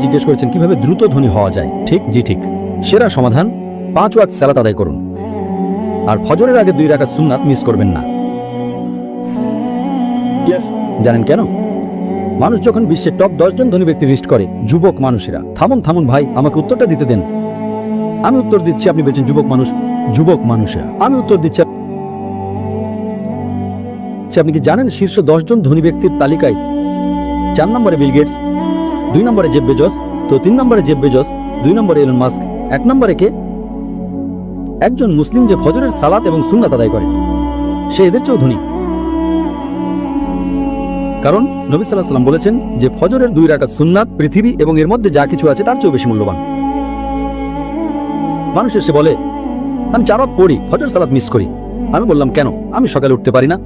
জিজ্ঞেস করেছেন কিভাবে দ্রুত ধনী হওয়া যায়। ঠিক, জি ঠিক। সেরা সমাধান 5 ওয়াক্ত সালাত আদায় করুন, আর ফজরের আগে 2 রাকাত সুন্নাত মিস করবেন না। জানেন কেন? মানুষ যখন বিশ্বের টপ 10 জন ধনী ব্যক্তি লিস্ট করে, যুবক মানুষেরা। থামুন ভাই, আমাকে উত্তরটা দিতে দেন। আমি উত্তর দিচ্ছি, আপনি বলছেন যুবক মানুষেরা। আমি উত্তর দিচ্ছি, আপনি কি জানেন শীর্ষ 10 জন ধনী ব্যক্তির তালিকায় 4 নম্বরে বিল গেটস, 2 নম্বরে জেফ বেজোস, তো 3 নম্বরে জেফ বেজোস, 2 নম্বরে এলন মাস্ক, 1 নম্বরে কে? একজন মুসলিম যে ফজরের সালাত এবং সুন্নাত আদায় করে, সে এদের চেয়েও ধনী। কারণ নবী সাল্লাল্লাহু আলাইহি ওয়াসাল্লাম বলেছেন যে ফজরের 2 রাকাত সুন্নাত পৃথিবী এবং এর মধ্যে যা কিছু আছে তার চেয়েও বেশি মূল্যবান। মানুষ এসে বলে আমি 4 ওয়াক্ত পড়ি, ফজর সালাত মিস করি। আমি বললাম কেন? আমি সকালে উঠতে পারি না,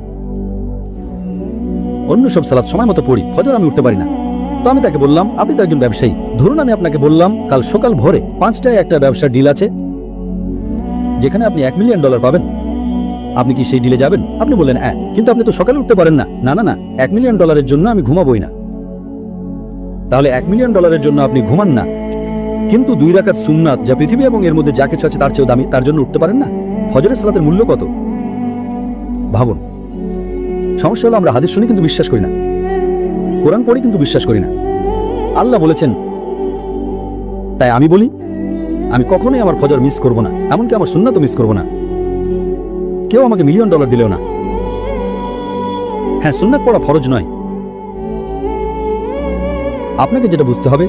অন্য সব সালাত সময় মতো পড়ি, ফজর আমি উঠতে পারি না। তো আমি তাকে বললাম আপনি তো একজন ব্যবসায়ী, ধরুন আমি আপনাকে বললাম কাল সকাল ভোরে 5টায় একটা ব্যবসার ডিল আছে যেখানে আপনি $1 মিলিয়ন পাবেন, আপনি কি সেই ডিলে যাবেন? আপনি বললেন হ্যাঁ, কিন্তু আপনি তো সকালে উঠতে পারেন না। না, $1 মিলিয়ন জন্য আমি ঘুমাবই না। তাহলে $1 মিলিয়ন জন্য আপনি ঘুমান না, কিন্তু 2 রাকাত সুন্নাত যা পৃথিবী এবং এর মধ্যে যা কিছু আছে তার চেয়েও দামি, তার জন্য উঠতে পারেন না। ফজরের সালাতের মূল্য কত ভাবুন। সমস্যা হলো আমরা হাদিস শুনি কিন্তু বিশ্বাস করি না, কোরআন পড়ি কিন্তু বিশ্বাস করি না। আল্লাহ বলেছেন, তাই আমি বলি আমি কখনোই আমার ফজর মিস করব না, এমনকি আমার সুন্নাতও মিস করব না। কেউ আমাকে $1 মিলিয়ন দিলেও না। হ্যাঁ, সুন্নাত পড়া ফরজ নয়। আপনাকে যেটা বুঝতে হবে,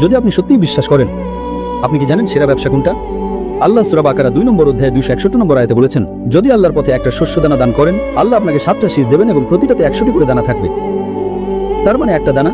যদি আপনি সত্যিই বিশ্বাস করেন, আপনি কি জানেন সেরা ব্যবসা কোনটা? আল্লাহ সূরা বাকারা 2 নম্বর অধ্যায় 261 নম্বর আয়াতে বলেছেন, যদি আল্লাহর পথে একটা শস্য দানা দান করেন, আল্লাহ আপনাকে 7টা শীষ দেবেন এবং প্রতিটাতে 100টি করে দানা থাকবে। তার মানে একটা দানা